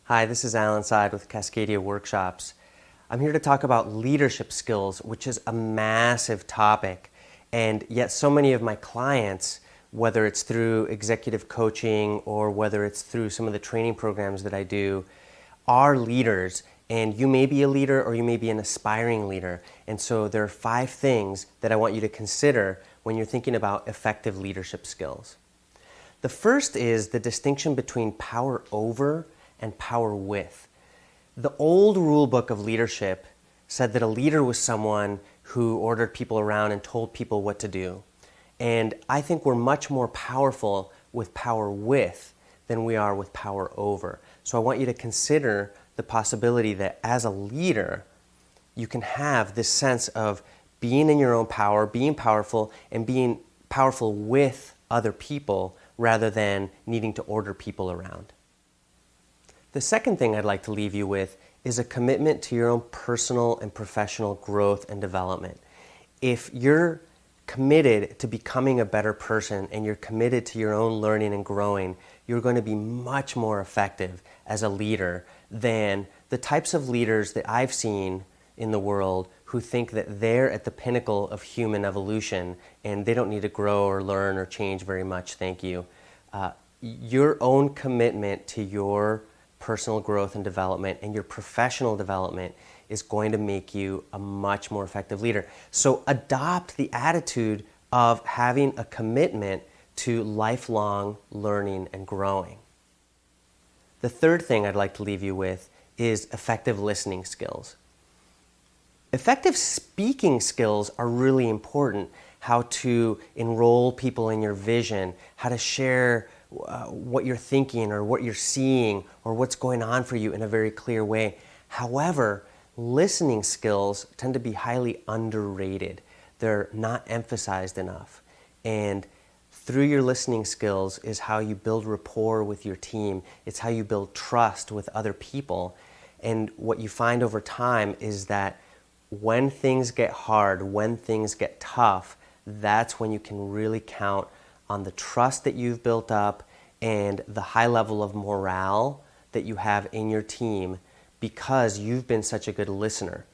Hi, this is Alan Side with Cascadia Workshops. I'm here to talk about leadership skills, which is a massive topic. And yet so many of my clients, whether it's through executive coaching or whether it's through some of the training programs that I do, are leaders. And you may be a leader or you may be an aspiring leader. And so there are 5 things that I want you to consider when you're thinking about effective leadership skills. The first is the distinction between power over and power with. The old rule book of leadership said that a leader was someone who ordered people around and told people what to do. And I think we're much more powerful with power with than we are with power over. So I want you to consider the possibility that as a leader, you can have this sense of being in your own power, being powerful, and being powerful with other people rather than needing to order people around. The second thing I'd like to leave you with is a commitment to your own personal and professional growth and development. If you're committed to becoming a better person and you're committed to your own learning and growing, you're going to be much more effective as a leader than the types of leaders that I've seen in the world who think that they're at the pinnacle of human evolution and they don't need to grow or learn or change very much, thank you. Your own commitment to your personal growth and development and your professional development is going to make you a much more effective leader. So adopt the attitude of having a commitment to lifelong learning and growing. The third thing I'd like to leave you with is effective listening skills. Effective speaking skills are really important. How to enroll people in your vision, how to share what you're thinking or what you're seeing or what's going on for you in a very clear way. However, listening skills tend to be highly underrated. They're not emphasized enough. And through your listening skills is how you build rapport with your team. It's how you build trust with other people. And what you find over time is that when things get hard, when things get tough, that's when you can really count on the trust that you've built up and the high level of morale that you have in your team because you've been such a good listener.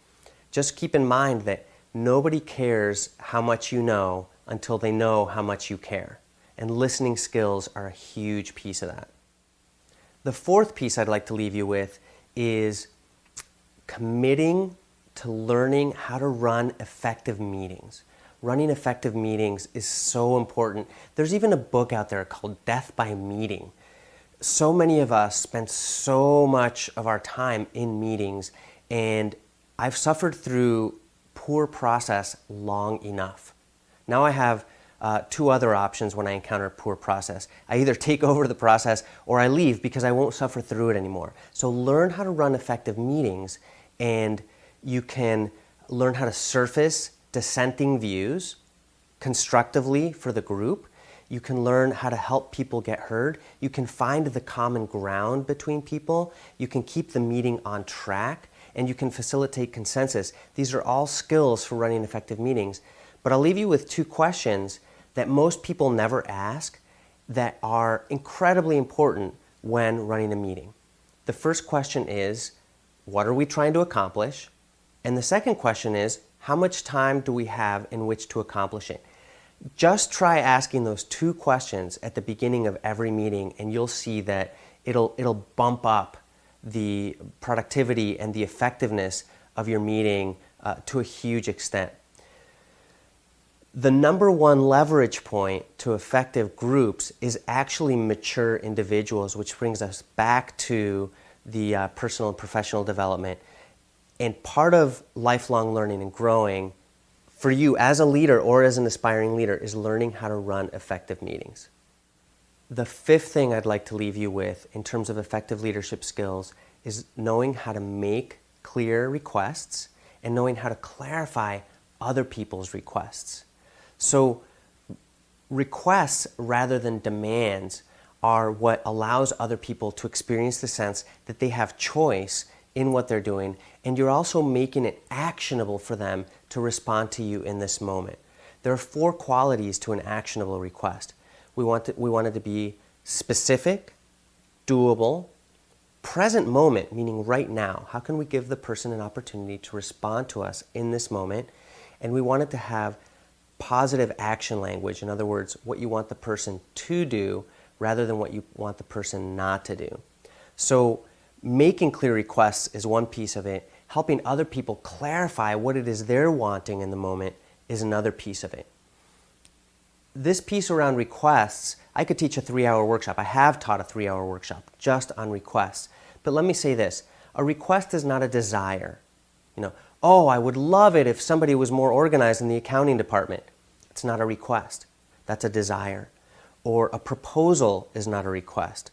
Just keep in mind that nobody cares how much you know until they know how much you care. And listening skills are a huge piece of that. The fourth piece I'd like to leave you with is committing to learning how to run effective meetings. Running effective meetings is so important. There's even a book out there called Death by Meeting. So many of us spend so much of our time in meetings, and I've suffered through poor process long enough. Now I have 2 other options when I encounter poor process. I either take over the process or I leave because I won't suffer through it anymore. So learn how to run effective meetings, and you can learn how to surface dissenting views constructively for the group. You can learn how to help people get heard. You can find the common ground between people. You can keep the meeting on track, and you can facilitate consensus. These are all skills for running effective meetings. But I'll leave you with 2 questions that most people never ask that are incredibly important when running a meeting. The first question is, what are we trying to accomplish? And the second question is, how much time do we have in which to accomplish it? Just try asking those 2 questions at the beginning of every meeting, and you'll see that it'll bump up the productivity and the effectiveness of your meeting to a huge extent. The number 1 leverage point to effective groups is actually mature individuals, which brings us back to the personal and professional development. And part of lifelong learning and growing for you as a leader or as an aspiring leader is learning how to run effective meetings. The 5th thing I'd like to leave you with in terms of effective leadership skills is knowing how to make clear requests and knowing how to clarify other people's requests. So requests rather than demands are what allows other people to experience the sense that they have choice in what they're doing, and you're also making it actionable for them to respond to you in this moment. There are 4 qualities to an actionable request. We want it to be specific, doable, present moment, meaning right now. How can we give the person an opportunity to respond to us in this moment? And we want it to have positive action language. In other words, what you want the person to do rather than what you want the person not to do. So making clear requests is one piece of it. Helping other people clarify what it is they're wanting in the moment is another piece of it. This piece around requests, I could teach a 3-hour workshop. I have taught a 3-hour workshop just on requests. But let me say this, a request is not a desire. Oh, I would love it if somebody was more organized in the accounting department. It's not a request. That's a desire. Or a proposal is not a request.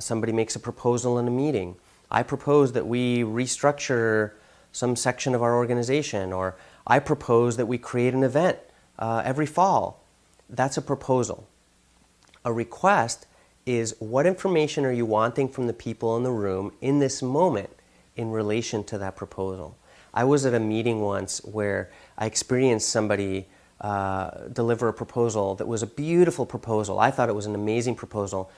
Somebody makes a proposal in a meeting. I propose that we restructure some section of our organization, or I propose that we create an event every fall. That's a proposal. A request is what information are you wanting from the people in the room in this moment in relation to that proposal. I was at a meeting once where I experienced somebody deliver a proposal that was a beautiful proposal. I thought it was an amazing proposal,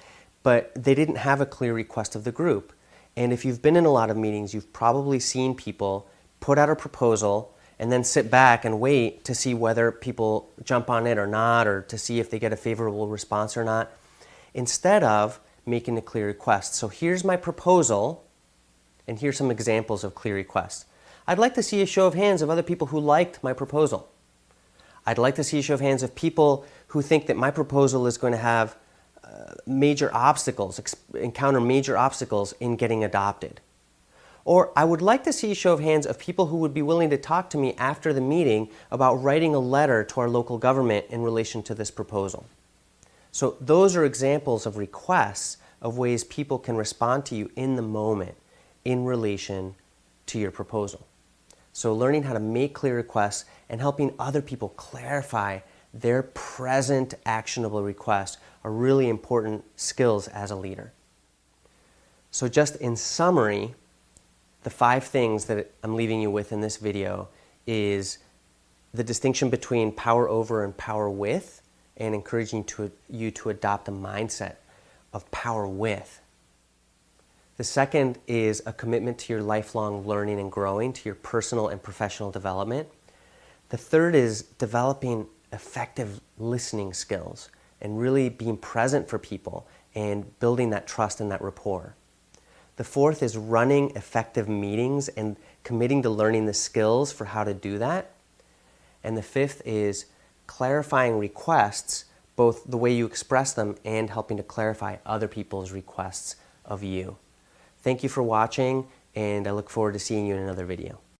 but they didn't have a clear request of the group. And if you've been in a lot of meetings, you've probably seen people put out a proposal and then sit back and wait to see whether people jump on it or not, or to see if they get a favorable response or not, instead of making a clear request. So here's my proposal, and here's some examples of clear requests. I'd like to see a show of hands of other people who liked my proposal. I'd like to see a show of hands of people who think that my proposal is going to have major obstacles, encounter major obstacles in getting adopted. Or I would like to see a show of hands of people who would be willing to talk to me after the meeting about writing a letter to our local government in relation to this proposal. So those are examples of requests of ways people can respond to you in the moment in relation to your proposal. So learning how to make clear requests and helping other people clarify their present actionable requests are really important skills as a leader. So just in summary, the 5 things that I'm leaving you with in this video is the distinction between power over and power with, and encouraging you to adopt a mindset of power with. The second is a commitment to your lifelong learning and growing, to your personal and professional development. The third is developing effective listening skills and really being present for people and building that trust and that rapport. The fourth is running effective meetings and committing to learning the skills for how to do that. And the fifth is clarifying requests, both the way you express them and helping to clarify other people's requests of you. Thank you for watching, and I look forward to seeing you in another video.